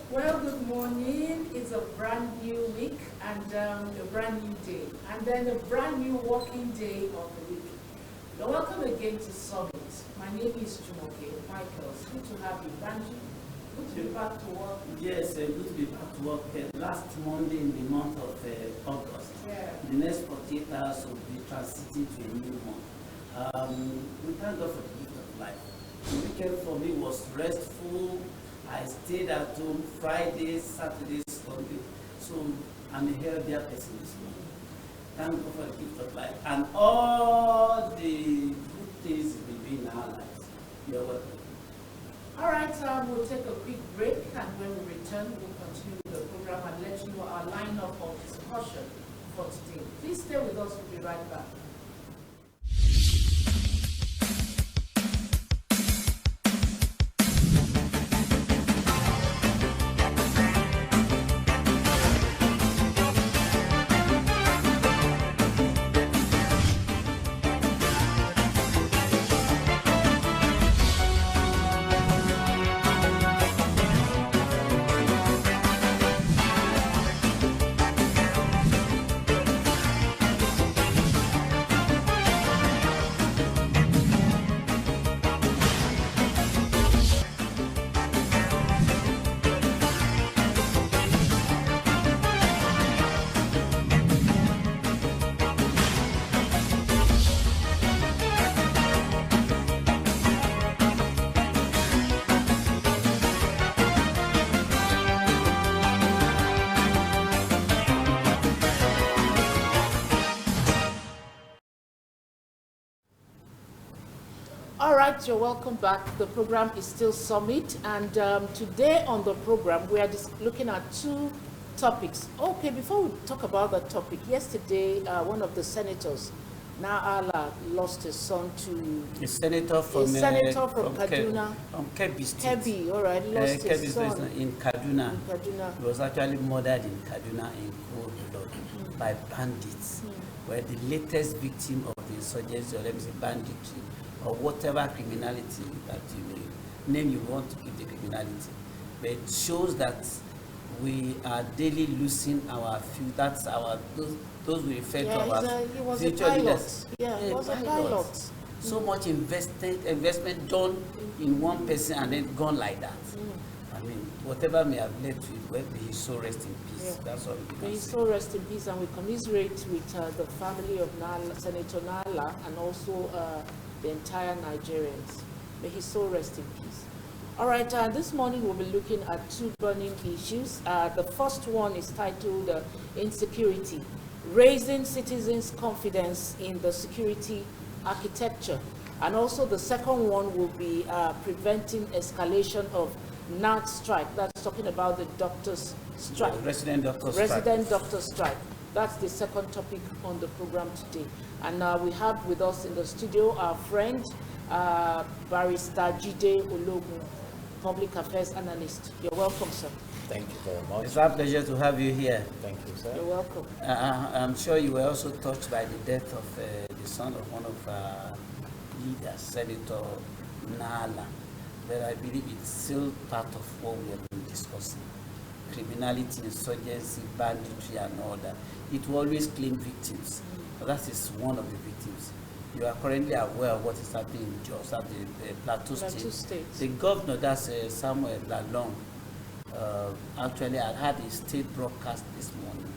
Well, good morning. It's a brand new week and a brand new day, and then a brand new working day of the week. You're welcome again to Summit. My name is Jumoke Michael. It's good to have you, Banji. Good to be back to work. Yes, good to be back to work. Last Monday in the month of August. Yeah. The next 48 hours will be transiting to a new month. We thank God for the gift of life. The weekend for me was restful. I stayed at home Friday, Saturday, Sunday. So I'm a healthier person this morning. Thank God for the gift of life and all the good things we do in our lives. You're welcome. All right, we'll take a quick break, and when we return, we'll continue with the program and let you know our lineup of discussion for today. Please stay with us. We'll be right back. All right, you're welcome back. The program is still Summit, and today on the program we are looking at two topics. Okay, before we talk about the topic, yesterday one of the senators, Naala, lost his son to A senator from Kaduna, from Kebbi State. Kebbi. All right, lost his son in Kaduna. in Kaduna. He was actually murdered in Kaduna in cold blood by bandits. Were the latest victim of the insurgency, or let me say banditry, or whatever criminality that you may name you want to give the criminality. But it shows that we are daily losing our few. That's our those we refer to as he was a future pilot. leaders. Yeah, he was a pilot. So much investment done in one person and then gone like that. I mean, whatever may have led to it, may he so rest in peace. Yeah. That's all we can May he say. so rest in peace, and we commiserate with the family of Senator Nala and also the entire Nigerians. May he so rest in peace. All right, this morning we'll be looking at two burning issues. The first one is titled Insecurity, Raising Citizens' Confidence in the Security Architecture. And also the second one will be preventing escalation of NAT strike. That's talking about the doctors' strike. Resident doctor strike. Resident doctor strike. That's the second topic on the program today. And we have with us in the studio our friend, Barrister Jide Ologun, Public Affairs Analyst. You're welcome, sir. Thank you very much. It's our pleasure to have you here. Thank you, sir. You're welcome. I'm sure you were also touched by the death of the son of one of our leaders, Senator Nala. But I believe it's still part of what we have been discussing. Criminality, insurgency, banditry, and all that. It will always claim victims. But that is one of the victims. You are currently aware of what is happening in Jos, at the Plateau State. The governor, that's Samuel Lalong, actually I had a state broadcast this morning,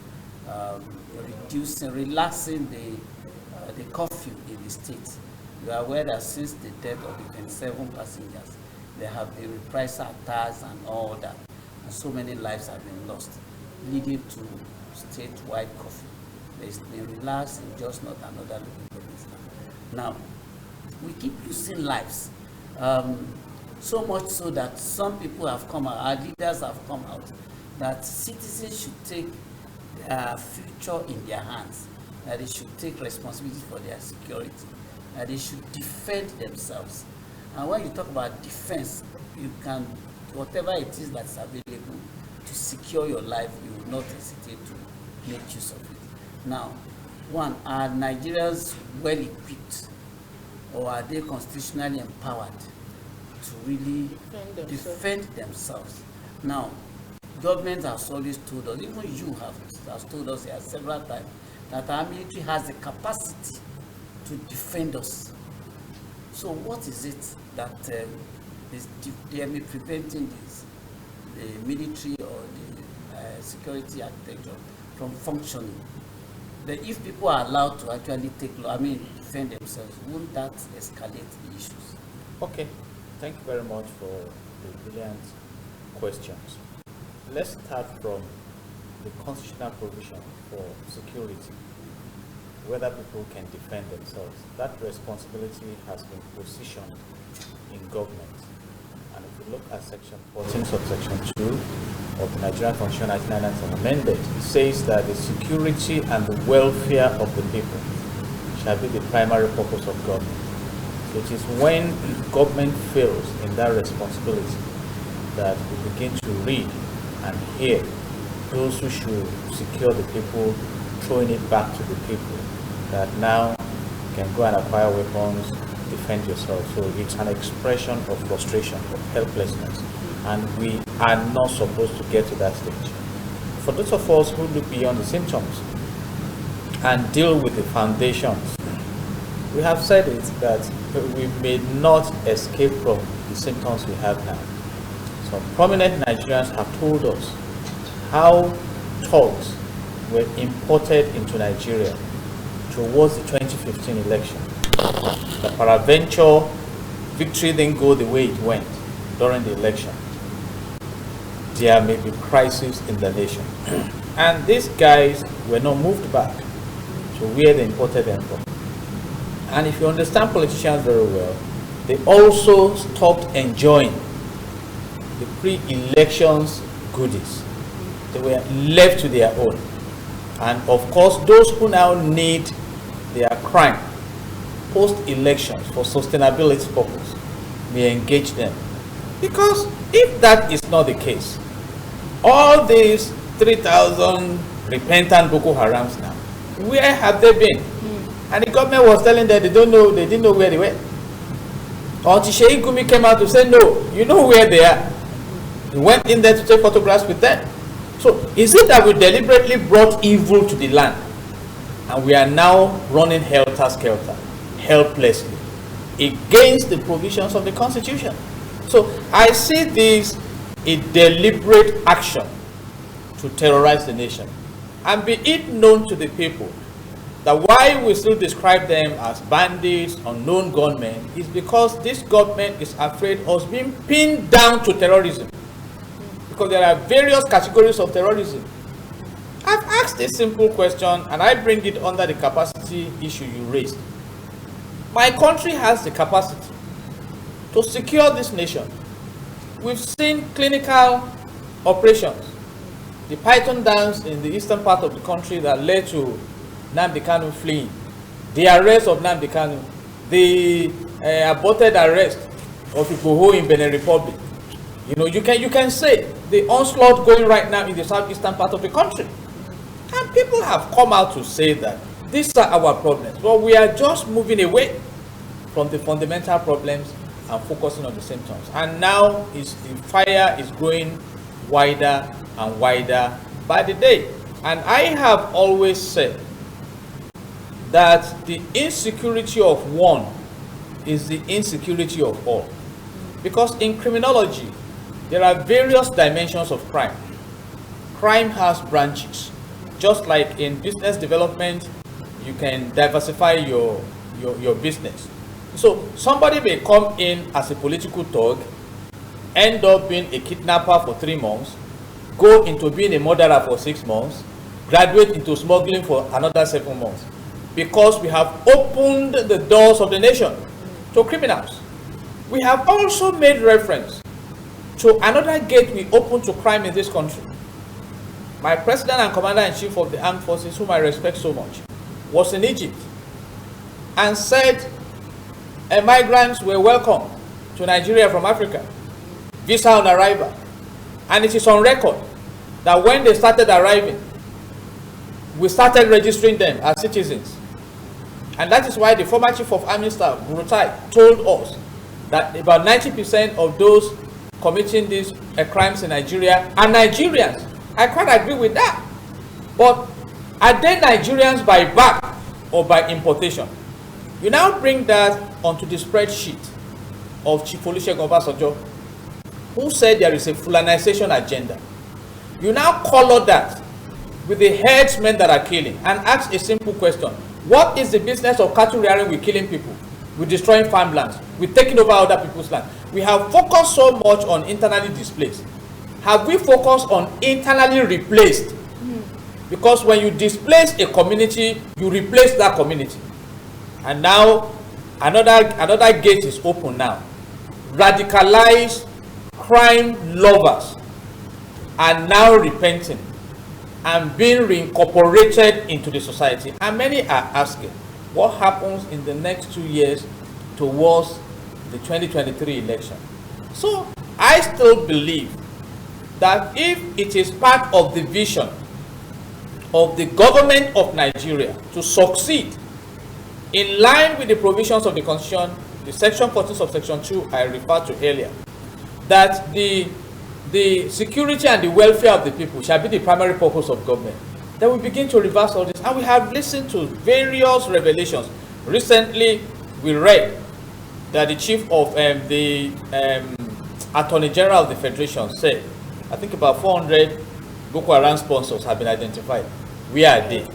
relaxing the curfew in the state. You are aware that since the death of the 27 passengers, there have been reprisal attacks and all that, and so many lives have been lost, leading to statewide curfew. There's been relaxed in just not another local government. Now, we keep losing lives. So much so that some people have come out, our leaders have come out, that citizens should take their future in their hands, that they should take responsibility for their security, that they should defend themselves. And when you talk about defense, you can, whatever it is that's available to secure your life, you will not hesitate to make use of it. Now, one, are Nigerians well equipped, or are they constitutionally empowered to really defend themselves? Now, government has always told us, even you has told us here several times, that our military has the capacity to defend us. So what is it that they may be preventing the military or the security architecture from functioning? But if people are allowed to actually defend themselves, won't that escalate the issues? Okay, thank you very much for the brilliant questions. Let's start from the constitutional provision for security, whether people can defend themselves. That responsibility has been positioned in government. And if you look at section 14 subsection 2 of the Nigerian Constitution 1999 amended, it says that the security and the welfare of the people shall be the primary purpose of government. So it is when government fails in that responsibility that we begin to read and hear those who should secure the people throwing it back to the people, that now you can go and acquire weapons, defend yourself. So it's an expression of frustration, of helplessness, and we are not supposed to get to that stage. For those of us who look beyond the symptoms and deal with the foundations, we have said it that we may not escape from the symptoms we have now. Some prominent Nigerians have told us how thugs were imported into Nigeria towards the 2015 election. The peradventure victory didn't go the way it went during the election. There may be crisis in the nation. And these guys were not moved back to where they imported them from. And if you understand politicians very well, they also stopped enjoying the pre-elections goodies. They were left to their own. And of course, those who now need their crime post-elections for sustainability purpose may engage them. Because if that is not the case, all these 3,000 repentant Boko Harams now, where have they been? And the government was telling them they didn't know where they were. Until Sheikh Gumi came out to say, no, you know where they are. He went in there to take photographs with them. So is it that we deliberately brought evil to the land and we are now running helter-skelter, helplessly, against the provisions of the Constitution? So I see this a deliberate action to terrorize the nation. And be it known to the people that why we still describe them as bandits, unknown gunmen, is because this government is afraid of being pinned down to terrorism. Because there are various categories of terrorism. I've asked this simple question, and I bring it under the capacity issue you raised. My country has the capacity to secure this nation. We've seen clinical operations. The Python dams in the eastern part of the country that led to Nnamdi Kanu fleeing. The arrest of Nnamdi Kanu. The aborted arrest of Igboho in Benin Republic. You know, you can say the onslaught going right now in the southeastern part of the country. And people have come out to say that these are our problems. But we are just moving away from the fundamental problems and focusing on the symptoms. And now the fire is growing wider and wider by the day. And I have always said that the insecurity of one is the insecurity of all. Because in criminology, there are various dimensions of crime. Crime has branches. Just like in business development, you can diversify your business. So somebody may come in as a political thug, end up being a kidnapper for 3 months, go into being a murderer for 6 months, graduate into smuggling for another 7 months. Because we have opened the doors of the nation to criminals. We have also made reference to another gate we opened to crime in this country. My president and commander-in-chief of the armed forces, whom I respect so much, was in Egypt and said migrants were welcome to Nigeria from Africa, visa on arrival. And it is on record that when they started arriving, we started registering them as citizens. And that is why the former chief of army staff, Burutai, told us that about 90% of those committing these crimes in Nigeria are Nigerians. I quite agree with that. But are they Nigerians by birth or by importation? You now bring that onto the spreadsheet of Chief Olusegun Obasanjo, who said there is a Fulanization agenda. You now color that with the herdsmen that are killing and ask a simple question. What is the business of cattle rearing with killing people, with destroying farmlands, with taking over other people's land? We have focused so much on internally displaced. Have we focused on internally replaced? Because when you displace a community, you replace that community. And now another gate is open now. Radicalized crime lovers are now repenting and being reincorporated into the society. And many are asking, what happens in the next 2 years towards the 2023 election? So I still believe that if it is part of the vision of the government of Nigeria to succeed in line with the provisions of the Constitution, the section 14 subsection 2 I referred to earlier, that the security and the welfare of the people shall be the primary purpose of government, then we begin to reverse all this. And we have listened to various revelations. Recently, we read that the chief of the Attorney General of the Federation said, I think about 400 Boko Haram sponsors have been identified. Where are they?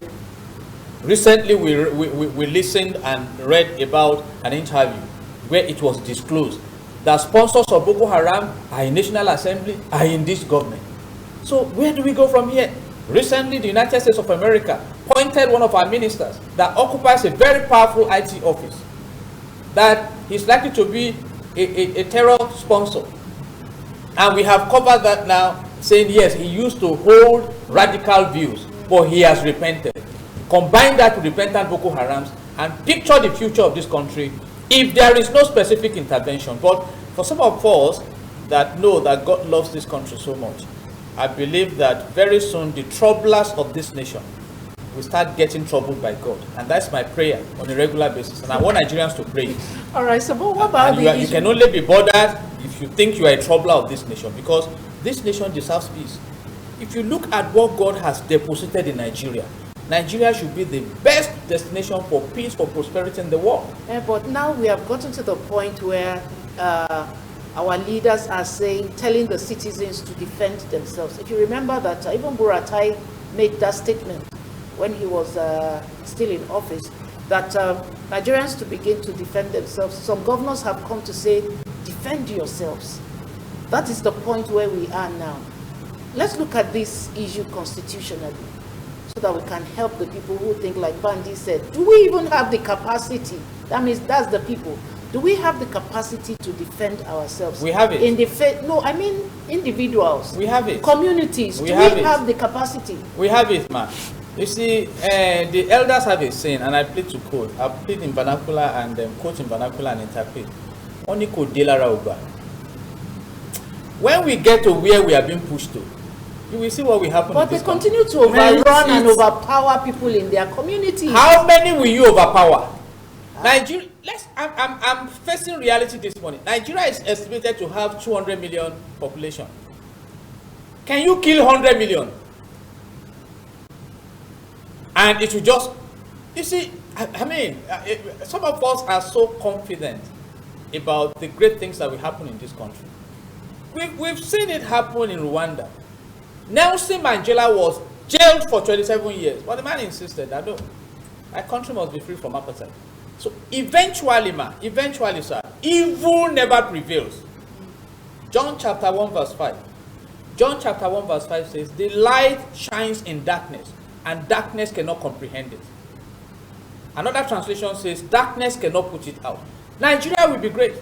Recently, we listened and read about an interview where it was disclosed that sponsors of Boko Haram are in National Assembly, are in this government. So where do we go from here? Recently, the United States of America appointed one of our ministers that occupies a very powerful IT office, that he's likely to be a terror sponsor. And we have covered that now, saying yes, he used to hold radical views, but he has repented. Combine that with repentant Boko Harams and picture the future of this country if there is no specific intervention. But for some of us that know that God loves this country so much, I believe that very soon the troublers of this nation will start getting troubled by God. And that's my prayer on a regular basis. And I want Nigerians to pray. All right, so what about you can only be bothered if you think you are a troubler of this nation, because this nation deserves peace. If you look at what God has deposited in Nigeria, Nigeria should be the best destination for peace, for prosperity in the world. But now we have gotten to the point where our leaders are telling the citizens to defend themselves. If you remember that even Buratai made that statement when he was still in office, that Nigerians to begin to defend themselves. Some governors have come to say, defend yourselves. That is the point where we are now. Let's look at this issue constitutionally, so that we can help the people who think, like Bandi said, do we even have the capacity? That means that's the people. Do we have the capacity to defend ourselves? We have it. No, I mean individuals. We have it. Communities. Do we have the capacity? We have it, man. You see, the elders have a saying, and I plead to quote. I plead in vernacular and quote in vernacular and interpret. Oni ko delara uba. When we get to where we are being pushed to, you will see what will happen. But they continue to overrun and overpower people in their communities. How many will you overpower? Nigeria. I'm facing reality this morning. Nigeria is estimated to have 200 million population. Can you kill 100 million? And it will just, you see, I mean, some of us are so confident about the great things that will happen in this country. We've seen it happen in Rwanda. Nelson Mandela was jailed for 27 years, but the man insisted that no, my country must be free from apartheid. So eventually, sir, evil never prevails. John chapter 1 verse 5. John chapter 1 verse 5 says, the light shines in darkness, and darkness cannot comprehend it. Another translation says, darkness cannot put it out. Nigeria will be great.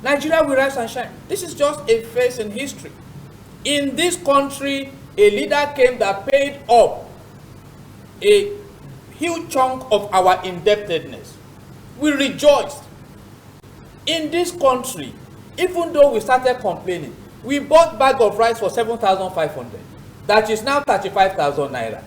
Nigeria will rise and shine. This is just a phase in history. In this country, a leader came that paid up a huge chunk of our indebtedness. We rejoiced. In this country, even though we started complaining, we bought bag of rice for 7,500. That is now 35,000 naira.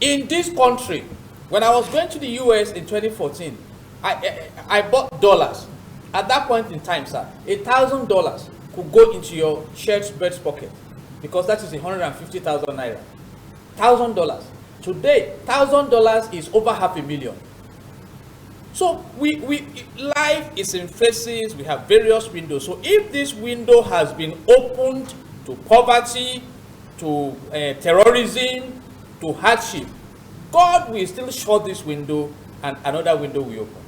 In this country, when I was going to the US in 2014, I bought dollars. At that point in time, sir, $1,000 could go into your shirt breast pocket, because that is 150,000 naira. $1,000. Today, $1,000 is over $500,000. So life is in phases. We have various windows. So if this window has been opened to poverty, to terrorism, to hardship, God will still shut this window and another window will open.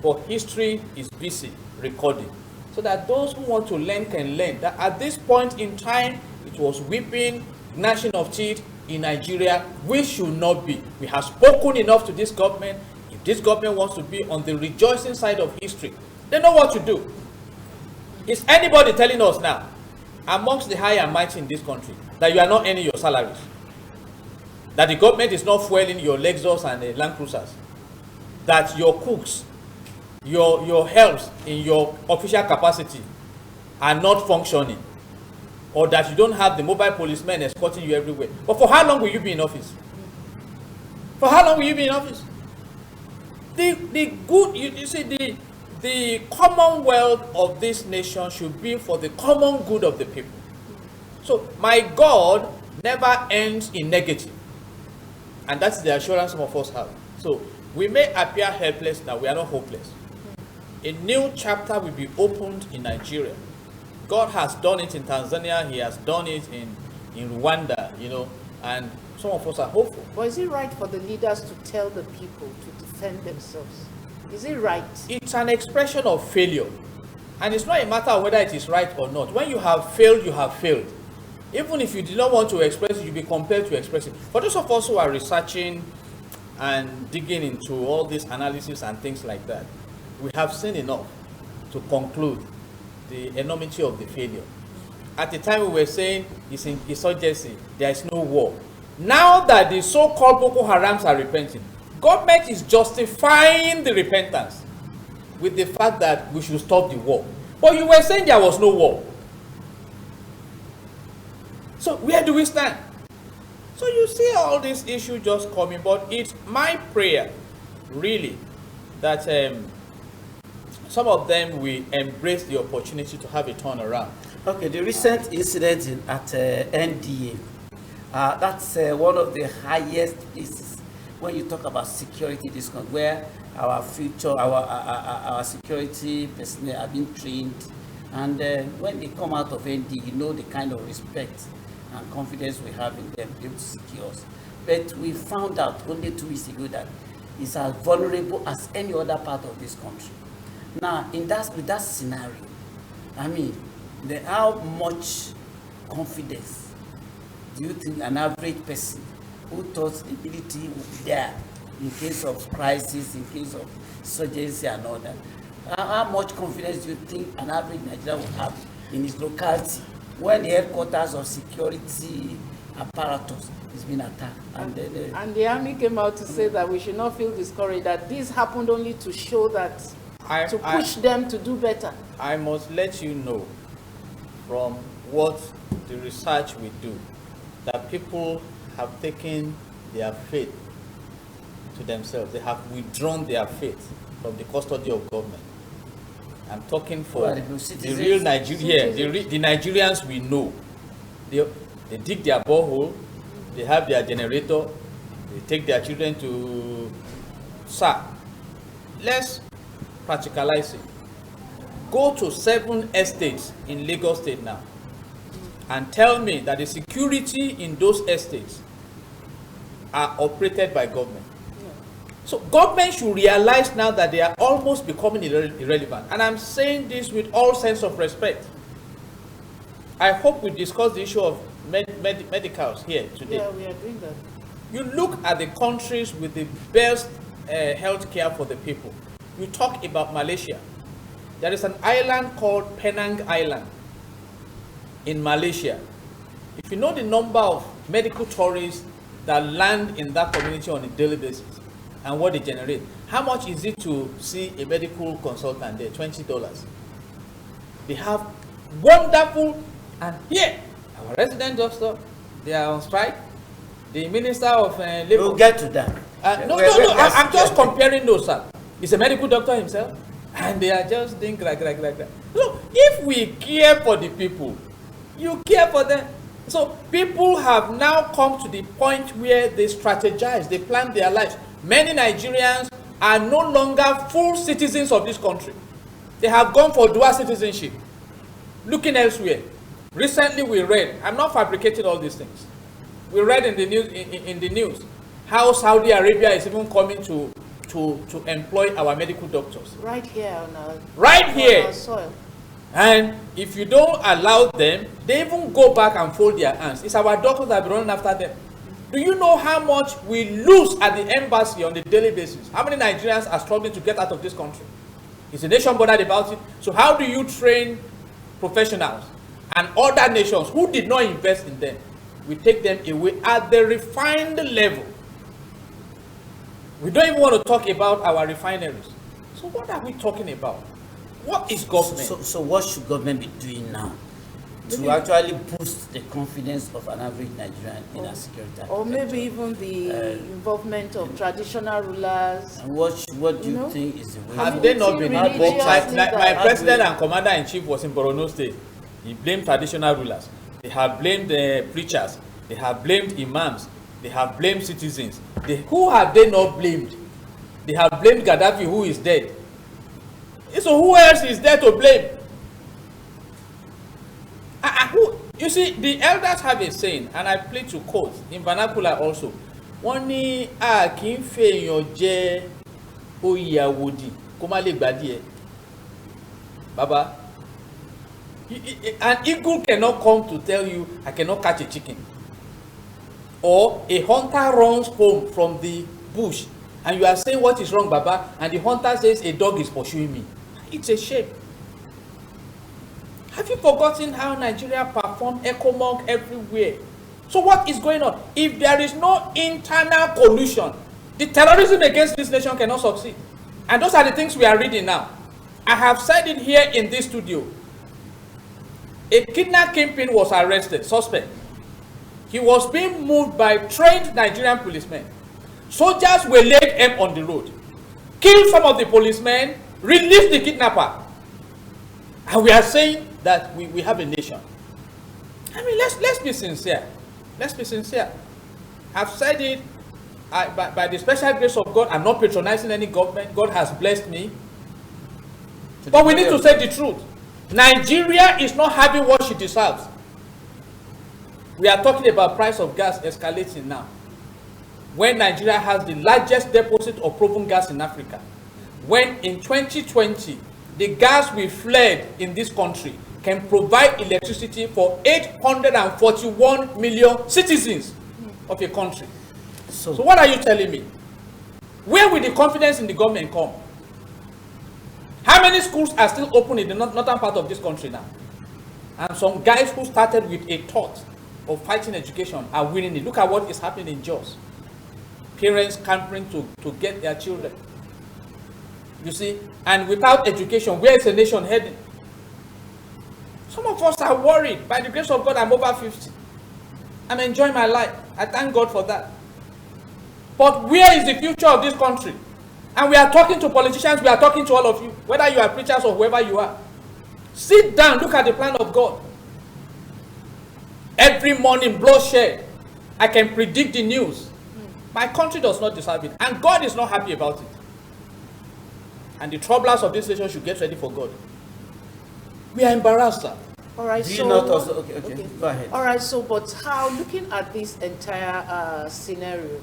But history is busy recording, so that those who want to learn can learn that at this point in time, it was weeping, gnashing of teeth in Nigeria. We should not be. We have spoken enough to this government. If this government wants to be on the rejoicing side of history, they know what to do. Is anybody telling us now, amongst the high and mighty in this country, that you are not earning your salaries? That the government is not fueling your Lexus and Land Cruisers? That your cooks, your helps in your official capacity are not functioning? Or that you don't have the mobile policemen escorting you everywhere? But for how long will you be in office? For how long will you be in office? The commonwealth of this nation should be for the common good of the people. So my God never ends in negative. And that's the assurance some of us have. So we may appear helpless now, we are not hopeless. A new chapter will be opened in Nigeria. God has done it in Tanzania, he has done it in Rwanda, and some of us are hopeful. But is it right for the leaders to tell the people to defend themselves? Is it right? It's an expression of failure. And it's not a matter of whether it is right or not. When you have failed, you have failed. Even if you did not want to express it, you'll be compelled to express it. For those of us who are researching and digging into all this analysis and things like that, we have seen enough to conclude the enormity of the failure. At the time we were saying it's in insurgency, there is no war. Now that the so-called Boko Harams are repenting, government is justifying the repentance with the fact that we should stop the war. But you were saying there was no war. So where do we stand? So you see all these issues just coming, but it's my prayer, really, that some of them will embrace the opportunity to have a turnaround. Okay, the recent incident at NDA, that's one of the highest places when you talk about security this country, where our future, our security personnel are being trained, and when they come out of ND, you know the kind of respect and confidence we have in them able to secure us. But we found out only 2 weeks ago that it's as vulnerable as any other part of this country. Now, with that scenario, I mean, how much confidence do you think an average person who thought stability would be there in case of crisis, in case of insurgency and all that, how much confidence do you think an average Nigerian would have in his locality when the headquarters of security apparatus is being attacked? And the army came out to say that we should not feel discouraged, that this happened only to show that, to push them to do better. I must let you know from what the research we do, that people have taken their faith to themselves. They have withdrawn their faith from the custody of government. I'm talking for the real Nigeria, the Nigerians we know. They dig their borehole, they have their generator, they take their children to SAC. Let's practicalize it. Go to 7 estates in Lagos State now and tell me that the security in those estates are operated by government. So government should realize now that they are almost becoming irrelevant. And I'm saying this with all sense of respect. I hope we discuss the issue of medicals here today. Yeah, we are doing that. You look at the countries with the best health care for the people. You talk about Malaysia. There is an island called Penang Island in Malaysia. If you know the number of medical tourists that land in that community on a daily basis and what they generate, how much is it to see a medical consultant there? $20. They have wonderful, and here, our resident doctor, they are on strike. The Minister of Labor. We'll get to that. No, I'm just comparing those, sir. He's a medical doctor himself, and they are just doing like that. So if we care for the people, you care for them. So people have now come to the point where they strategize, they plan their lives. Many Nigerians are no longer full citizens of this country. They have gone for dual citizenship, looking elsewhere. Recently we read, I'm not fabricating all these things, we read in the news, in the news how Saudi Arabia is even coming to employ our medical doctors. Right here on our soil. And if you don't allow them, they even go back and fold their hands. It's our doctors that are running after them. Do you know how much we lose at the embassy on a daily basis? How many Nigerians are struggling to get out of this country? Is the nation bothered about it? So how do you train professionals and other nations who did not invest in them? We take them away at the refined level. We don't even want to talk about our refineries. So what are we talking about? What is government? So what should government be doing now to actually boost the confidence of an average Nigerian in our security? Or maybe even the involvement of traditional rulers. And what do you think is the way? Have they not been invoked? My president and commander-in-chief was in Borno State. He blamed traditional rulers. They have blamed the preachers. They have blamed imams. They have blamed citizens. Who have they not blamed? They have blamed Gaddafi, who is dead. So who else is there to blame? You see, the elders have a saying, and I plead to quote in vernacular also. Wọ́n ní a kì í fèèyàn jẹ oyè àwòdì kó má lè gbádìí ẹ̀. Baba, an eagle cannot come to tell you, I cannot catch a chicken. Or a hunter runs home from the bush, and you are saying, what is wrong, Baba? And the hunter says, a dog is pursuing me. It's a shame. Have you forgotten how Nigeria performed ECOMOG everywhere? So what is going on? If there is no internal collusion, the terrorism against this nation cannot succeed. And those are the things we are reading now. I have said it here in this studio. A kidnap kingpin was arrested, suspect. He was being moved by trained Nigerian policemen. Soldiers were laid up on the road, killed some of the policemen, released the kidnapper. And we are saying that we have a nation. I mean, let's be sincere. Let's be sincere. I've said it, by the special grace of God, I'm not patronizing any government. God has blessed me. But we need to say the truth. Nigeria is not having what she deserves. We are talking about price of gas escalating now, when Nigeria has the largest deposit of proven gas in Africa. When in 2020, the gas we fled in this country can provide electricity for 841 million citizens of a country. So what are you telling me? Where will the confidence in the government come? How many schools are still open in the northern part of this country now? And some guys who started with a thought of fighting education are winning it. Look at what is happening in Jos. Parents campering to get their children. You see, and without education, where is the nation heading? Some of us are worried. By the grace of God, I'm over 50. I'm enjoying my life. I thank God for that. But where is the future of this country? And we are talking to politicians, we are talking to all of you, whether you are preachers or whoever you are. Sit down, look at the plan of God. Every morning, bloodshed. I can predict the news. My country does not deserve it. And God is not happy about it. And the troublers of this nation should get ready for God. We are embarrassed, sir. All right, Do you not also, okay, go ahead. All right, so but how, looking at this entire scenario,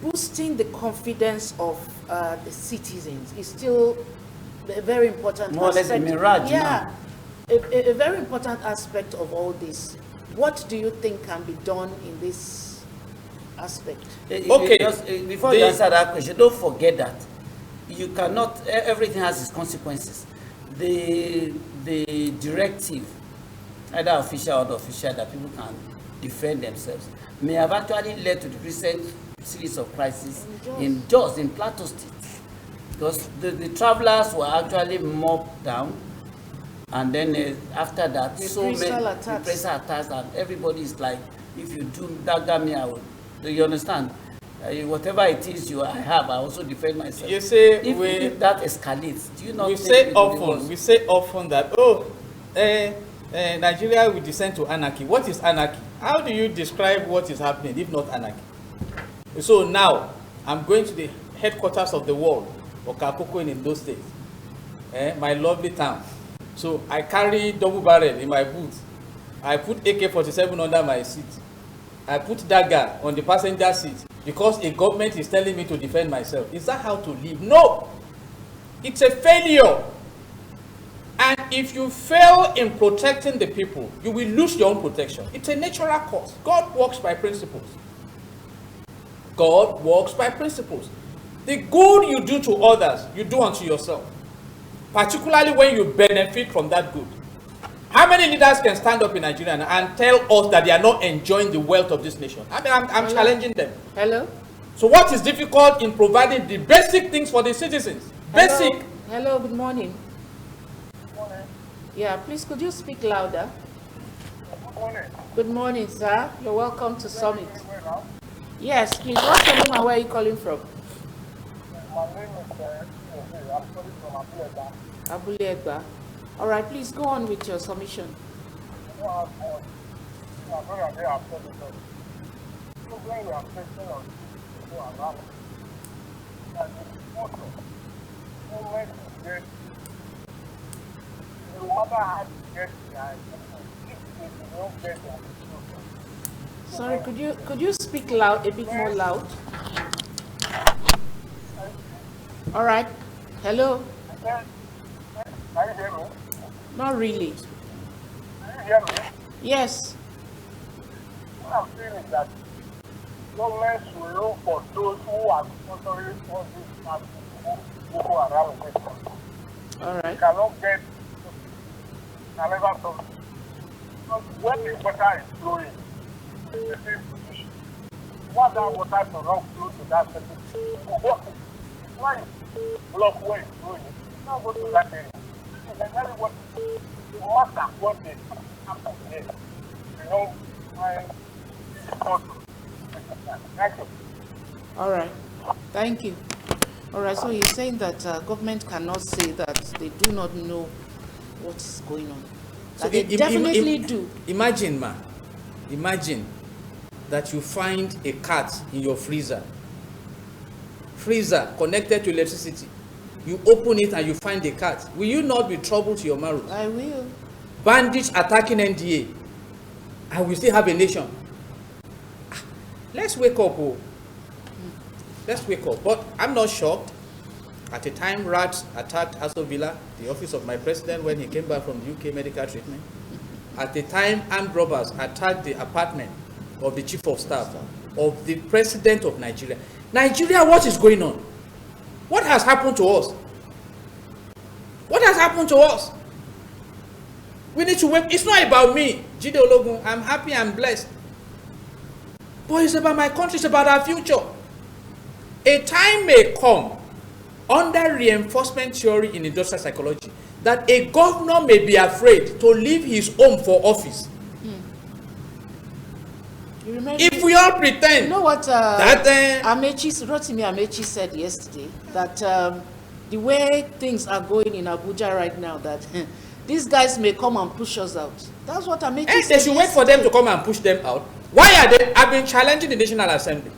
boosting the confidence of the citizens is still a very important more aspect. or less a mirage yeah, a very important aspect of all this. What do you think can be done in this aspect? Okay. Before you answer that question, don't forget that you cannot, everything has its consequences. The directive, either official or unofficial, that people can defend themselves, may have actually led to the recent series of crises in Plateau State. Because the travelers were actually mobbed down, and then after that, so many reprisal attacks, and everybody is like, if you do that, me, I will. Do you understand? Whatever it is I have, I also defend myself. You say if that escalates, do you not we think say it will be often, worse? we say often that, Nigeria will descend to anarchy. What is anarchy? How do you describe what is happening if not anarchy? So now, I'm going to the headquarters of the world, Okapoko in those states, my lovely town. So I carry double barrel in my boot. I put AK-47 under my seat. I put dagger on the passenger seat because a government is telling me to defend myself. Is that how to live? No! It's a failure. And if you fail in protecting the people, you will lose your own protection. It's a natural course. God works by principles. God works by principles. The good you do to others, you do unto yourself. Particularly when you benefit from that good. How many leaders can stand up in Nigeria and tell us that they are not enjoying the wealth of this nation? I mean, I'm challenging them. Hello? So what is difficult in providing the basic things for the citizens? Basic. Hello, good morning. Yeah, please could you speak louder? Good morning. Good morning, sir. You're welcome to Summit. Yes, please. What's your name and where are you calling from? My name is I'm calling from Abuja. Abule Egba. All right, please go on with your submission. I'm very there after the talk. So when we are facing on to around, and it's also always get no matter how you get behind, if you don't get there. Sorry, could you speak loud, a bit more loud? All right. Hello? Can you hear me? Not really. Can you hear me? Yes. What I'm saying is that governments will look for those who are sponsoring all these parties who go around this country. All right. Cannot get another something. Because when the water is flowing, it's the same position. What that water to run through to that certain why block where it's flowing? It's not go to that area. It's exactly what no matter what they happen here. You know, thank you. All right. Thank you. All right. So you're saying that government cannot say that they do not know what is going on. So That they definitely do. Imagine that you find a cat in your freezer connected to electricity. You open it and you find a cat. Will you not be trouble to your marrow? I will. Bandits attacking NDA, and we still have a nation. Let's wake up. Let's wake up. But I'm not shocked. At the time, rats attacked Aston Villa, the office of my president, when he came back from the UK medical treatment. At the time, armed robbers attacked the apartment of the chief of staff of the president of Nigeria. Nigeria, what is going on? What has happened to us? What has happened to us? We need to wake. It's not about me, Jide Ologun. I'm happy, I'm blessed. But it's about my country, it's about our future. A time may come, under reinforcement theory in industrial psychology, that a governor may be afraid to leave his home for office. You remember? If we all pretend, You know what that Rotimi Amechi said yesterday? That the way things are going in Abuja right now, that these guys may come and push us out. That's what Amechi said. they should wait for them to come and push them out. Why are they? I've been challenging the National Assembly.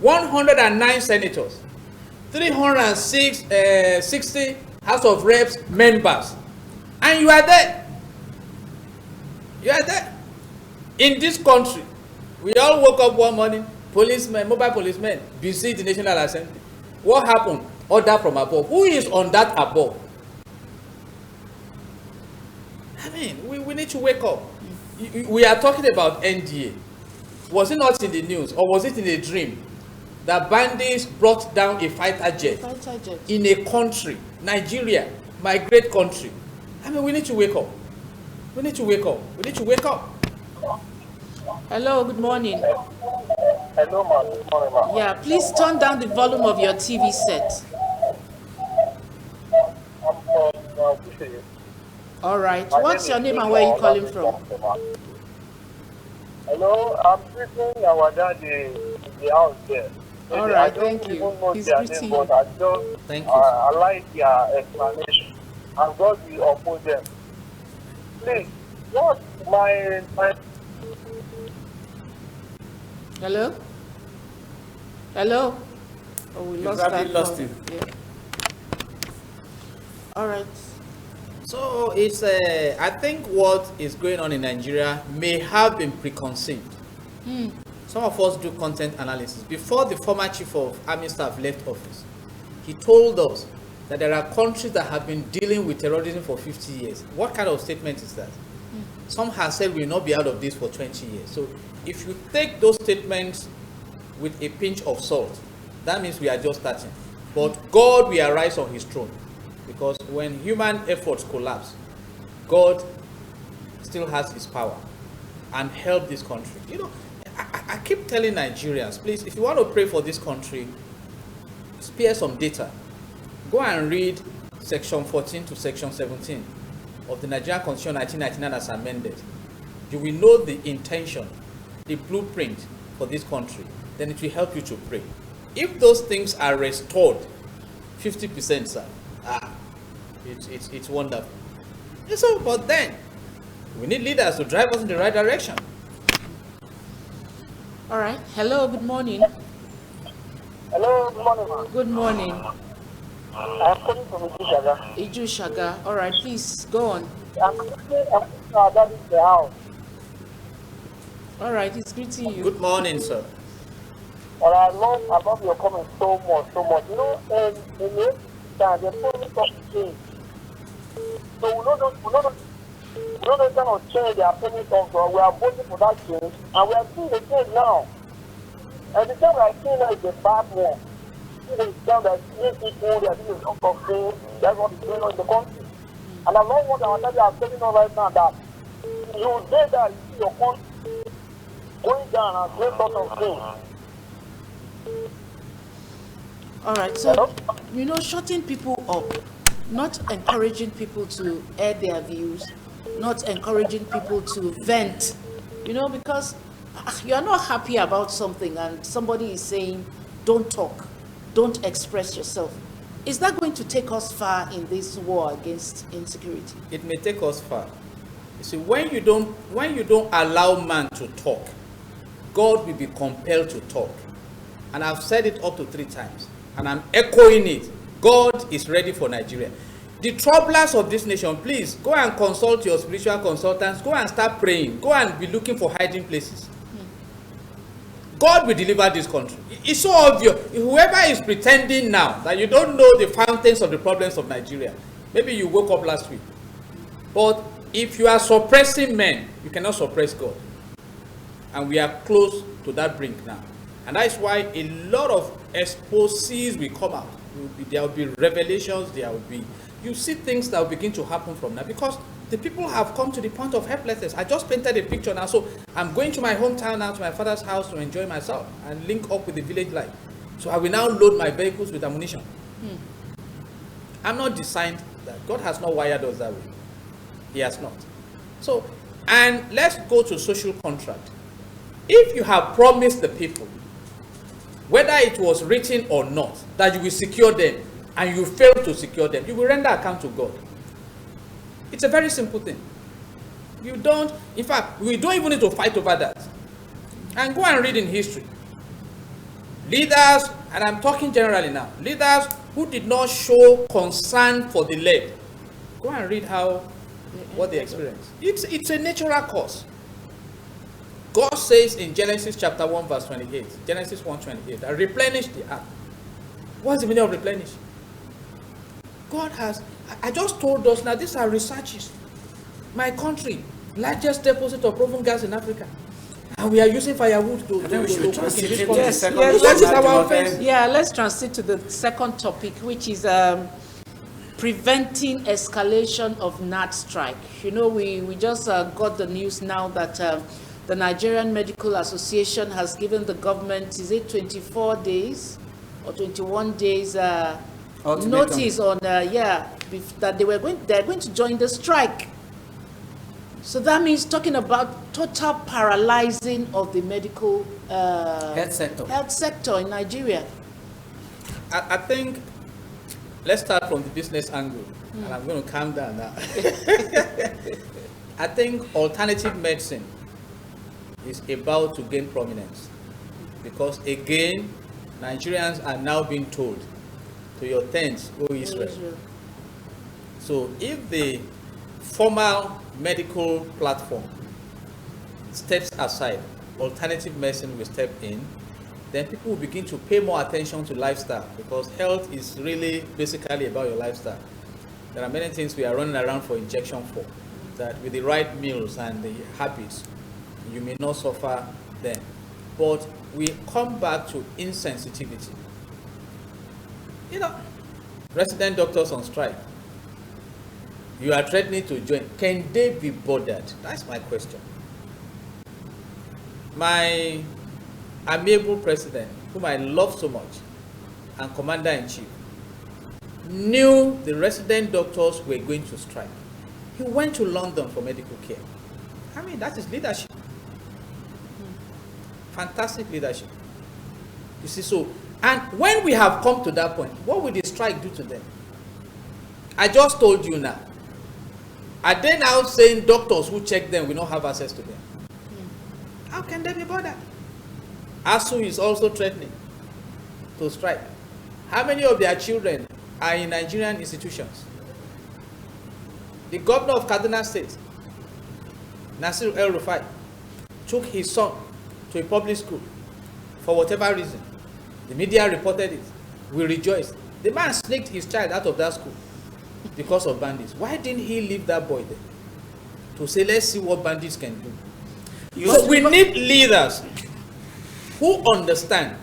109 senators, 360 House of Reps members, and you are there. You are there. In this country, we all woke up one morning, policemen, mobile policemen, busy the National Assembly. What happened? Order from above. Who is on that above? I mean, we need to wake up. We are talking about NDA. Was it not in the news, or was it in a dream, that bandits brought down a fighter jet in a country, Nigeria, my great country? I mean, we need to wake up. We need to wake up. We need to wake up. Hello, good morning. Hello, ma'am. Good morning, ma'am. Yeah, please turn down the volume of your TV set. I'm from Bushiri. All right. What's your name and where are you calling from? Hello, I'm greeting our daddy, the house there. All Maybe right, I don't thank you. even know He's their greeting name, you. but I just Thank you. I like their explanation. And God will uphold them. Please, what my Hello? Hello? Oh, we You lost probably that lost call. him. Yeah. All right. So it's I think what is going on in Nigeria may have been preconceived. Some of us do content analysis. Before the former chief of army staff left office, he told us that there are countries that have been dealing with terrorism for 50 years. What kind of statement is that? Some have said we will not be out of this for 20 years. So if you take those statements with a pinch of salt, that means we are just starting. But God will arise on his throne. Because when human efforts collapse, God still has his power and help this country. You know, I keep telling Nigerians, please, if you want to pray for this country, spare some data. Go and read section 14 to section 17 of the Nigerian Constitution 1999 as amended. You will know the intention, the blueprint for this country. Then it will help you to pray. If those things are restored, 50%, sir, it's wonderful. And so, but then, we need leaders to drive us in the right direction. All right. Hello, good morning. hello, good morning, ma'am. Good morning. I'm calling from Ishaga. Iju Shaga. All right, please go on. I'm calling our daddy in the house. All right, he's greeting you. Good morning, sir. And I love your comments so much. You know, in the time, they're putting up change. So we don't kind of change their opinion of God. We are voting for that change, and we are seeing the change now. And the time we are seeing now is the bad one. See the time that these people, they are doing a lot of things. That's what is going on in the country. And I love what our daddy are telling us right now, that you say that you see your country going down and doing sort of things. All right, so, you know, shutting people up, not encouraging people to air their views, not encouraging people to vent, you know, because you're not happy about something and somebody is saying, don't talk, don't express yourself. Is that going to take us far in this war against insecurity? It may take us far. You see, when you don't allow man to talk, God will be compelled to talk. And I've said it up to 3 times, and I'm echoing it. God is ready for Nigeria. The troublers of this nation, please go and consult your spiritual consultants. Go and start praying. Go and be looking for hiding places. God will deliver this country. It's so obvious. Whoever is pretending now that you don't know the fountains of the problems of Nigeria, maybe you woke up last week. But if you are suppressing men, you cannot suppress God. And we are close to that brink now. And that's why a lot of exposes will come out. There will be revelations, there will be, you see things that will begin to happen from now, because the people have come to the point of helplessness. I just painted a picture now, so I'm going to my hometown now, to my father's house, to enjoy myself and link up with the village life. So I will now load my vehicles with ammunition. I'm not designed that. God has not wired us that way. He has not. So, and let's go to social contract. If you have promised the people, whether it was written or not, that you will secure them, and you fail to secure them, you will render account to God. It's a very simple thing. You don't, in fact, we don't even need to fight over that. And go and read in history. Leaders, and I'm talking generally now, leaders who did not show concern for the led, go and read what they experienced. It's a natural cause. God says in Genesis chapter 1 verse 28, Genesis 1:28, that replenish the earth. What's the meaning of replenish? God has, I just told us now, these are researches. My country, largest deposit of proven gas in Africa. And we are using firewood to then we should cook in transit this to country. the second Yes, That is topic. our offense. Yeah, let's transit to the second topic, which is preventing escalation of NAT strike. You know, we just got the news now that the Nigerian Medical Association has given the government, is it 24 days or 21 days notice on, that they're going to join the strike. So that means talking about total paralyzing of the medical Health sector. in Nigeria. I think, let's start from the business angle, and I'm going to calm down now. I think alternative medicine is about to gain prominence because, again, Nigerians are now being told, to your tents, O Israel. So if the formal medical platform steps aside, alternative medicine will step in, then people will begin to pay more attention to lifestyle, because health is really basically about your lifestyle. There are many things we are running around for injection for, that with the right meals and the habits, you may not suffer them. But we come back to insensitivity. You know, resident doctors on strike. You are threatening to join. Can they be bothered? That's my question. My amiable president, whom I love so much, and commander-in-chief, knew the resident doctors were going to strike. He went to London for medical care. I mean, that is leadership. Fantastic leadership. You see, so, and when we have come to that point, what will the strike do to them? I just told you now. Are they now saying doctors who check them will not have access to them? How can they be bothered? ASU is also threatening to strike. How many of their children are in Nigerian institutions? The governor of Kaduna State, Nasir El-Rufai, took his son to a public school for whatever reason. The media reported it. We rejoiced. The man sneaked his child out of that school because of bandits. Why didn't he leave that boy there to say, let's see what bandits can do? So we need leaders who understand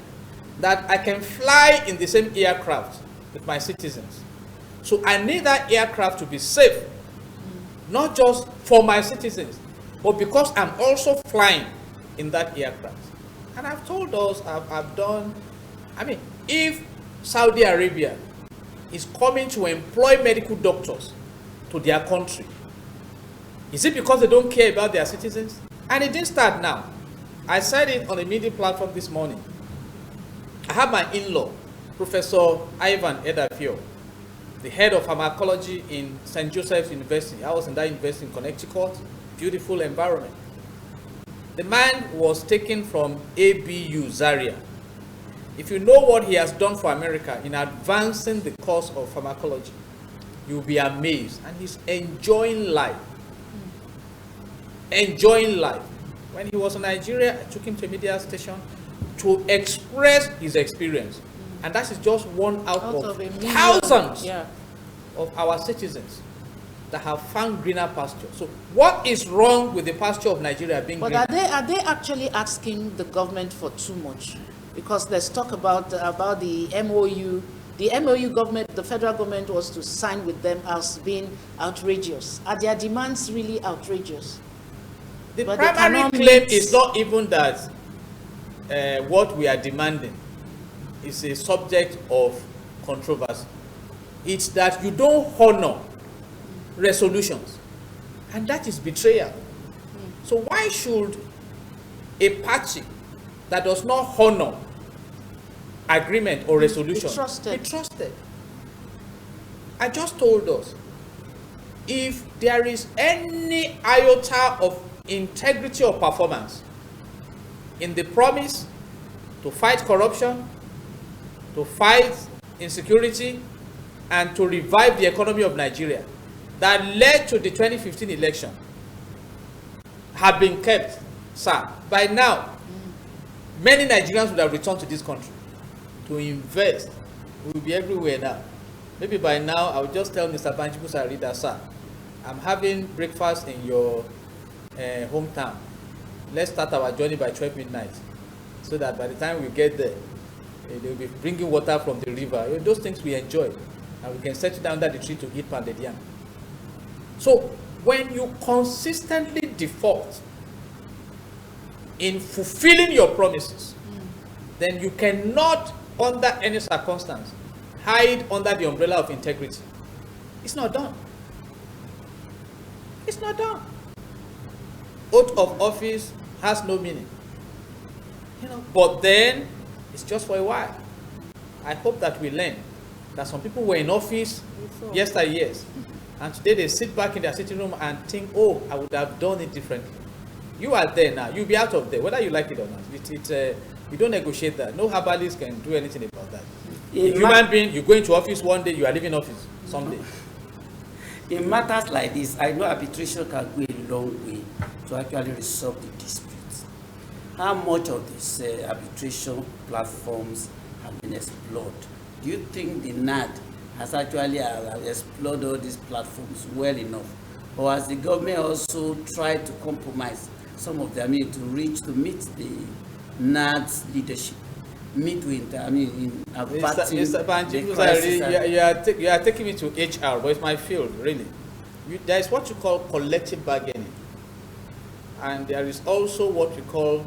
that I can fly in the same aircraft with my citizens. So I need that aircraft to be safe, not just for my citizens, but because I'm also flying in that aircraft. And I've told us, I've done, I mean, if Saudi Arabia is coming to employ medical doctors to their country, is it because they don't care about their citizens? And it didn't start now. I said it on a media platform this morning. I have my in-law, Professor Ivan Edafio, the head of pharmacology in St. Joseph's University. I was in that university in Connecticut. Beautiful environment. The man was taken from ABU Zaria. If you know what he has done for America in advancing the course of pharmacology, you'll be amazed. And he's enjoying life. Enjoying life. When he was in Nigeria, I took him to a media station to express his experience. And that is just one out of thousands of our citizens that have found greener pasture. So what is wrong with the pasture of Nigeria being greener? But are they actually asking the government for too much? Because let's talk about the MOU. The MOU government, the federal government was to sign with them as being outrageous. Are their demands really outrageous? The But primary claim is not even that what we are demanding is a subject of controversy. It's that you don't honor resolutions, and that is betrayal. So why should a party that does not honor agreement or resolution be trusted? I just told us, if there is any iota of integrity or performance in the promise to fight corruption, to fight insecurity, and to revive the economy of Nigeria that led to the 2015 election have been kept, sir, by now, many Nigerians would have returned to this country to invest. We will be everywhere now. Maybe by now, I will just tell Mr. Banjibu Sarida, sir, I'm having breakfast in your hometown. Let's start our journey by 12 midnight, so that by the time we get there, they will be bringing water from the river. Those things we enjoy, and we can settle down under the tree to eat pounded yam. So when you consistently default in fulfilling your promises, then you cannot, under any circumstance, hide under the umbrella of integrity. It's not done. It's not done. oath of office has no meaning. But then it's just for a while. I hope that we learn that some people were in office yesteryears, and today they sit back in their sitting room and think, oh, I would have done it differently. You are there now. You'll be out of there, whether you like it or not. We don't negotiate that. No herbalist can do anything about that. A human being, you go into office one day, you are leaving office someday. In matters like this, I know arbitration can go a long way to actually resolve the disputes. How much of these arbitration platforms have been explored? Do you think the NAD has actually explored all these platforms well enough? Or has the government also tried to compromise some of them, to meet the NAD's leadership? In averting Mr. Banji, you are taking me to HR, but it's my field, really. There is what you call collective bargaining. And there is also what we call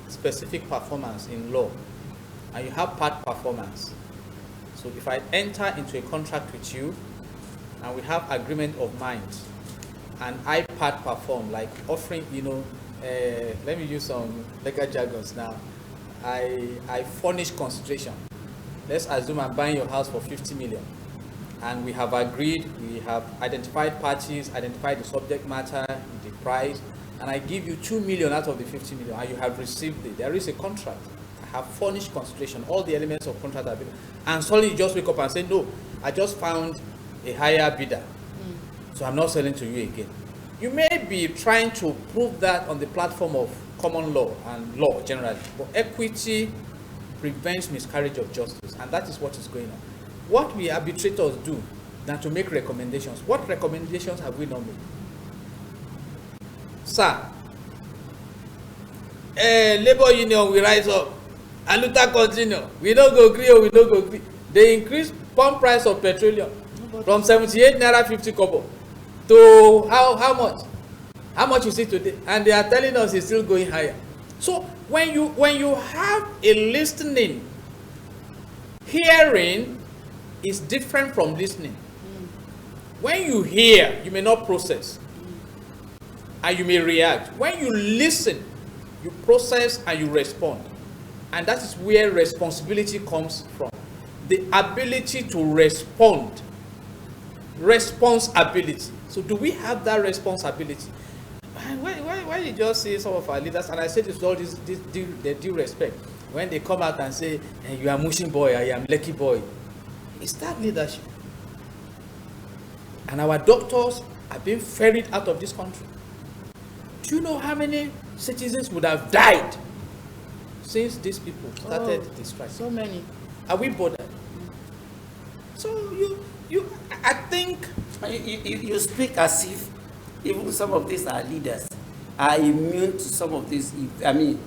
specific performance in law. And you have part performance. So if I enter into a contract with you, and we have agreement of mind, and I part perform, like offering, let me use some legal jargons now. I furnish consideration. Let's assume I'm buying your house for 50 million. And we have agreed, we have identified parties, identified the subject matter, the price, and I give you 2 million out of the 50 million, and you have received it. There is a contract. I have furnished consideration, all the elements of contract have been, and suddenly you just wake up and say, no, I just found a higher bidder, so I'm not selling to you again. You may be trying to prove that on the platform of common law and law generally, but equity prevents miscarriage of justice, and that is what is going on. What we arbitrators do than to make recommendations. What recommendations have we not made? Sir, labor union will rise up, and Luther continue. We don't go agree or we don't go agree. They increase pump price of petroleum from 78 naira 50 kobo to how much? How much is it today? And they are telling us it's still going higher. So when you have a listening, hearing is different from listening. When you hear, you may not process, and you may react. When you listen, you process and you respond. And that is where responsibility comes from. The ability to respond. Responsibility. So do we have that responsibility? Why you just see some of our leaders, and I say this with all this due respect, when they come out and say, hey, you are Mushin boy, I am Lekki boy. It's that leadership. And our doctors are being ferried out of this country. Do you know how many citizens would have died since these people started the strike? So many. Are we bothered? So I think you speak as if even some of these our leaders are immune to some of these. The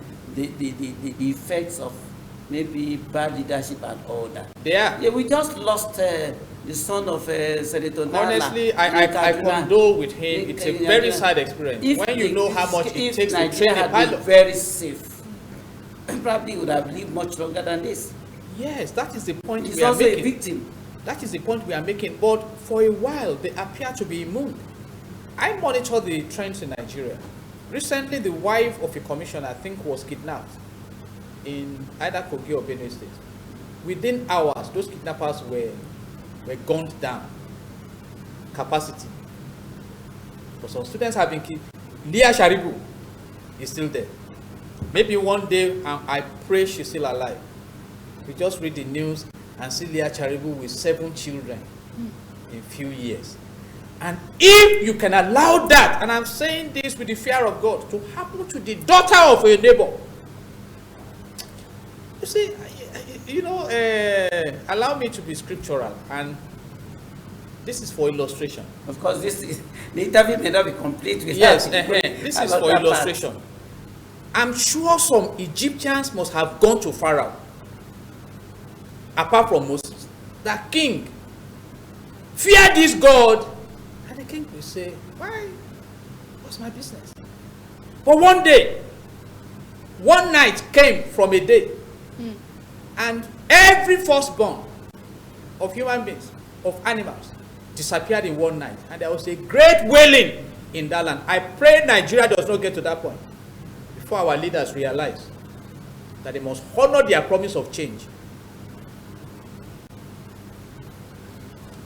effects of maybe bad leadership and all that. they are. Yeah, we just lost the son of Senator Nala. Honestly, I condole with him. It's a very sad experience. When you know how much it takes to train a pilot. Very safe, probably would have lived much longer than this. Yes, that is the point He's we are also making. a victim. That is the point we are making. But for a while, they appear to be immune. I monitor the trends in Nigeria. Recently, the wife of a commissioner, I think, was kidnapped in either Kogi or Benue State. Within hours, those kidnappers were gunned down. Capacity. But some students have been killed. Leah Sharibu is still there. Maybe one day, I pray she's still alive. We just read the news and see Leah Sharibu with 7 children in a few years. And if you can allow that, and I'm saying this with the fear of God, to happen to the daughter of a neighbor, you see, allow me to be scriptural, and this is for illustration. Of course, the interview may not be complete without. Yes, this is for illustration. I'm sure some Egyptians must have gone to Pharaoh, apart from Moses. The king, fear this God. And the king will say, why? What's my business? But one day, one night came from a day, and every firstborn of human beings, of animals, disappeared in one night. And there was a great wailing in that land. I pray Nigeria does not get to that point before our leaders realize that they must honor their promise of change.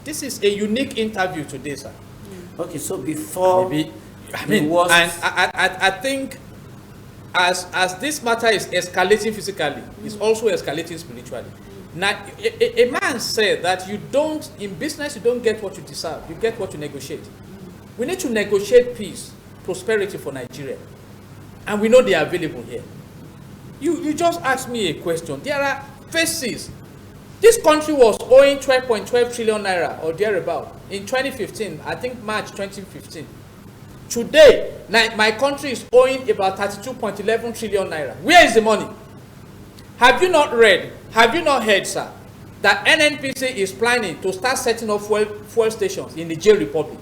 This is a unique interview today, sir. Okay, so before Maybe, I think as this matter is escalating physically, it's also escalating spiritually. Now, a man said that in business, you don't get what you deserve, you get what you negotiate. We need to negotiate peace, prosperity for Nigeria. And we know they are available here. You just asked me a question. There are faces. This country was owing 12.12 trillion naira or thereabout in 2015, I think March 2015. Today, my country is owing about 32.11 trillion naira. Where is the money? Have you not read, have you not heard, sir, that NNPC is planning to start setting up fuel stations in the Niger Republic?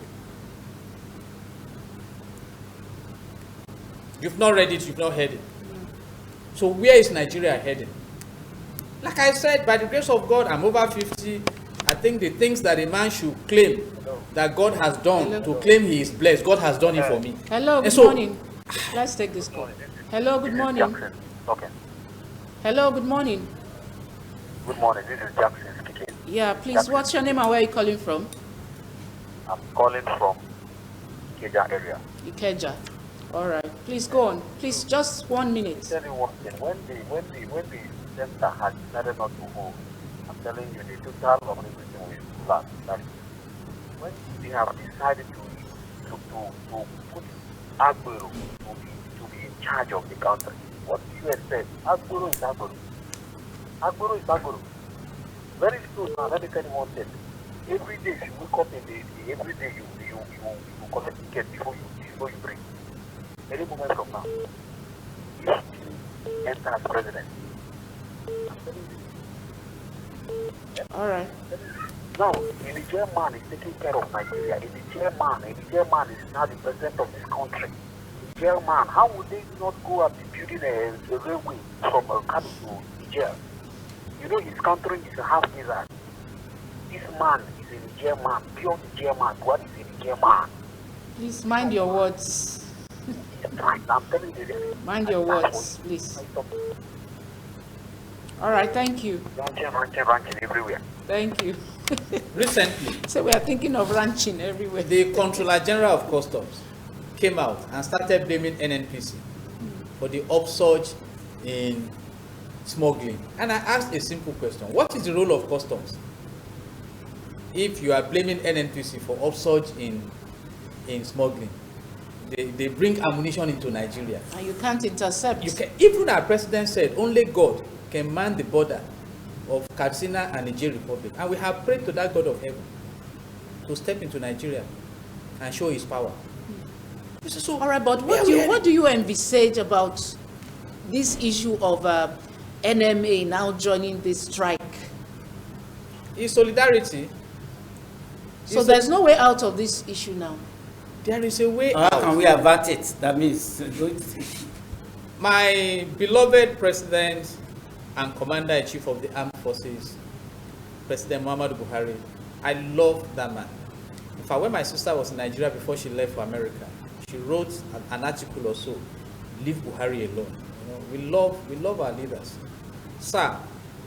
You've not read it, you've not heard it. So where is Nigeria heading? Like I said, by the grace of God, I'm over 50. I think the things that a man should claim that God has done to claim he is blessed, God has done it for me. Hello, good morning. Let's take this call. Hello, good morning. Okay. Hello, good morning. Good morning. This is Jackson speaking. Yeah, please, what's your name and where are you calling from? I'm calling from Ikeja area. Ikeja. All right. Please go on. Please, just 1 minute. Tell you one thing. When the center has decided not to hold, I'm telling you, the total of everything will flat. That when they have decided to put Agbero to be in charge of the country, what do you expect? Agbero is Agbero. Agbero is Agbero. Very soon now, let me tell you one thing. Every day you wake up in the every day you collect ticket before you bring. Any moment from now, you still enter as president. All right. Now, the Niger man is taking care of Nigeria. The Niger man is now the president of this country. The Niger man, how would they not go and be building a railway from Kano to Niger? You know, his country is a half desert. This man is a Niger man, pure Niger man. What is a Niger man? Please mind your words. Right, I'm telling you this. Mind your words, please. All right, thank you. Ranching everywhere. Thank you. Recently, So we are thinking of ranching everywhere. the Controller General of Customs came out and started blaming NNPC for the upsurge in smuggling. And I asked a simple question. What is the role of customs if you are blaming NNPC for upsurge in smuggling? They bring ammunition into Nigeria. And you can't intercept. Even our president said only God can man the border of Katsina and Niger Republic. And we have prayed to that God of heaven to step into Nigeria and show his power. So, all right, but what do you envisage about this issue of NMA now joining this strike? is solidarity. So there's no way out of this issue now. There is a way How out. can we avert it? That means My beloved president and commander-in-chief of the armed forces, President Muhammadu Buhari, I love that man. In fact, when my sister was in Nigeria before she left for America, she wrote an article or so, "Leave Buhari alone." You know, we love our leaders. Sir,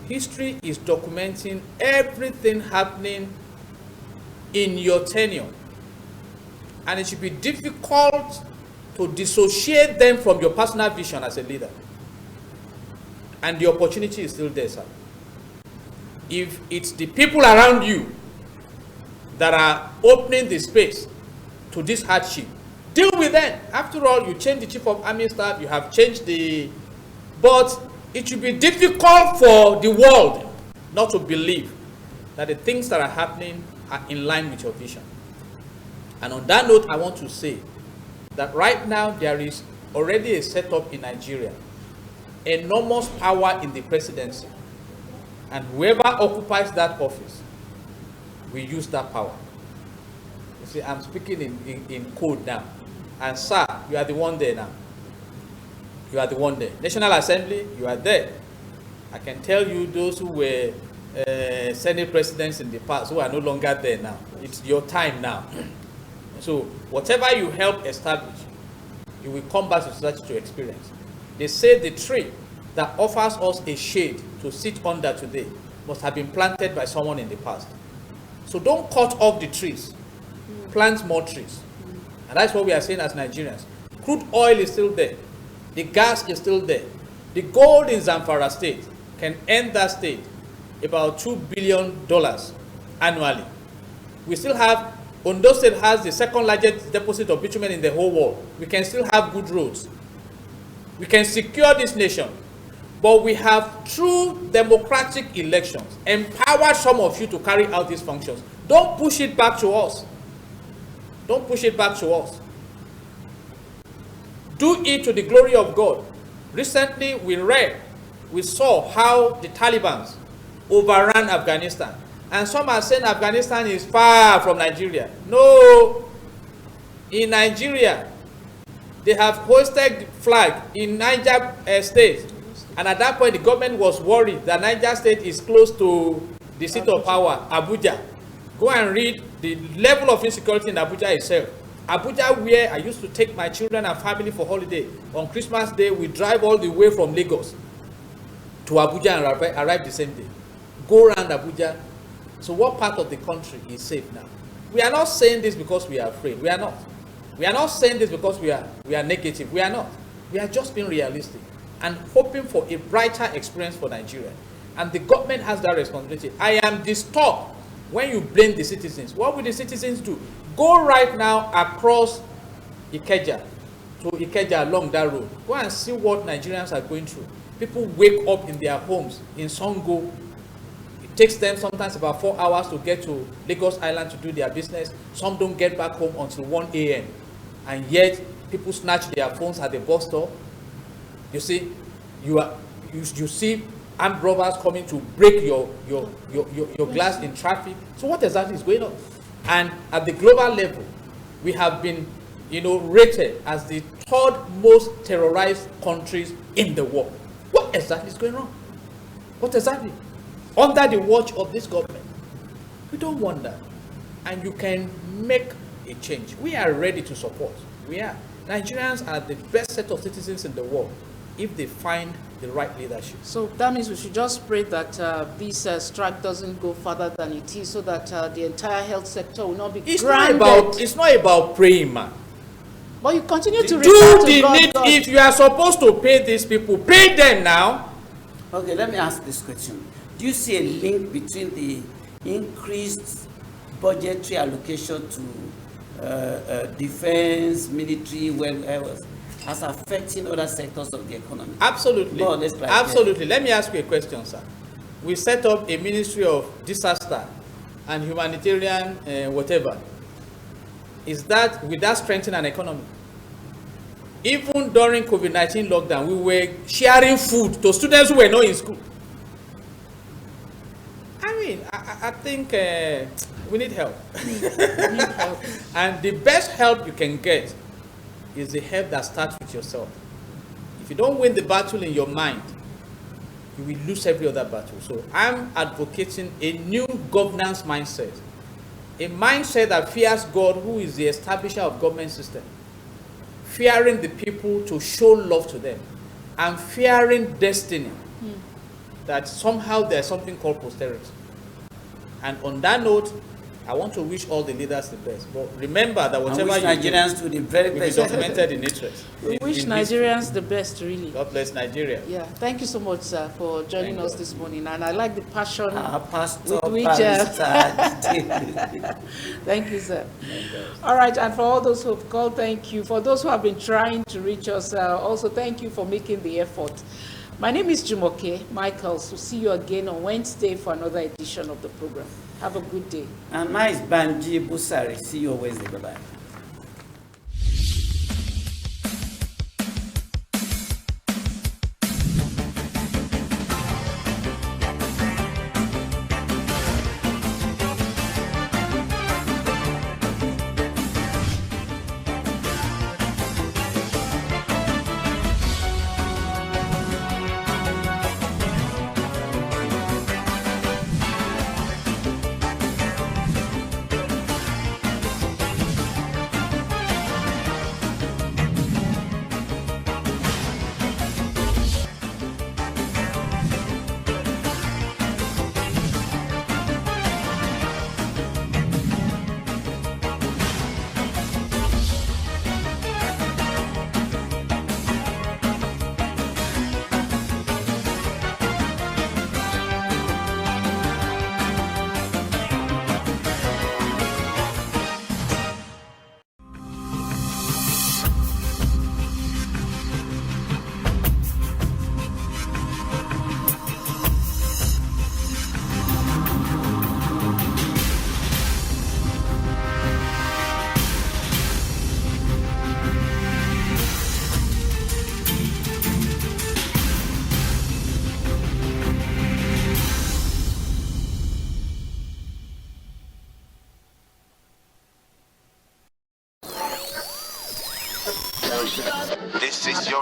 history is documenting everything happening in your tenure, and it should be difficult to dissociate them from your personal vision as a leader. And the opportunity is still there, sir. If it's the people around you that are opening the space to this hardship, deal with them. After all, you change the chief of army staff, you have changed but it should be difficult for the world not to believe that the things that are happening are in line with your vision. And on that note, I want to say that right now there is already a setup in Nigeria, enormous power in the presidency, and whoever occupies that office will use that power. You see, I'm speaking in code now, and sir, you are the one there now. You are the one there. National Assembly, you are there. I can tell you those who were Senate presidents in the past who are no longer there now. It's your time now. So whatever you help establish, you will come back to society to experience. They say the tree that offers us a shade to sit under today must have been planted by someone in the past. So don't cut off the trees. Plant more trees. And that's what we are saying as Nigerians. Crude oil is still there. The gas is still there. The gold in Zamfara state can end that state about $2 billion annually. We still have, Ondo State has the second largest deposit of bitumen in the whole world. We can still have good roads. We can secure this nation. But we have, through democratic elections, empowered some of you to carry out these functions. Don't push it back to us. Don't push it back to us. Do it to the glory of God. Recently, we saw how the Taliban overran Afghanistan. And some are saying Afghanistan is far from Nigeria. No. In Nigeria, they have hoisted flag in Niger State. And at that point, the government was worried that Niger State is close to the seat of power, Abuja. Go and read the level of insecurity in Abuja itself. Abuja, where I used to take my children and family for holiday, on Christmas Day, we drive all the way from Lagos to Abuja and arrive the same day. Go around Abuja. So what part of the country is safe now? We are not saying this because we are afraid. We are not. We are not saying this because we are negative. We are not. We are just being realistic and hoping for a brighter experience for Nigeria. And the government has that responsibility. I am disturbed when you blame the citizens. What will the citizens do? Go right now across Ikeja to Ikeja along that road. Go and see what Nigerians are going through. People wake up in their homes in Songo. It takes them sometimes about 4 hours to get to Lagos Island to do their business. Some don't get back home until 1 a.m. And yet people snatch their phones at the bus stop. You see, you see armed robbers coming to break your glass in traffic. So what exactly is going on? And at the global level, we have been, rated as the third most terrorized countries in the world. What exactly is going on? What exactly? Under the watch of this government. We don't want that. And you can make a change. We are ready to support. We are. Nigerians are the best set of citizens in the world if they find the right leadership. So that means we should just pray that this strike doesn't go further than it is, so that the entire health sector will not be grounded. It's not about praying, man. But you continue to do the need. If you are supposed to pay these people, pay them now. Okay, let me ask this question. Do you see a link between the increased budgetary allocation to defense, military, welfare, as affecting other sectors of the economy? Absolutely. Absolutely. Let me ask you a question, sir. We set up a Ministry of Disaster and Humanitarian whatever. Will that strengthen an economy? Even during COVID-19 lockdown, we were sharing food to students who were not in school. I mean, I think we need help. And the best help you can get is the help that starts with yourself. If you don't win the battle in your mind, you will lose every other battle. So I'm advocating a new governance mindset. A mindset that fears God, who is the establisher of government system. Fearing the people to show love to them. And fearing destiny. That somehow there's something called posterity. And on that note, I want to wish all the leaders the best. But remember that whatever you Nigerians do the very best. Will be documented in interest. We wish Nigerians the best, really. God bless Nigeria. Yeah, thank you so much, sir, for joining us this morning. And I like the passion Pastor, with which... Thank you, sir. All right, and for all those who have called, thank you. For those who have been trying to reach us, also thank you for making the effort. My name is Jumoke Michaels. We'll see you again on Wednesday for another edition of the program. Have a good day. And mine is Banji Busari. See you on Wednesday. Bye-bye. This is your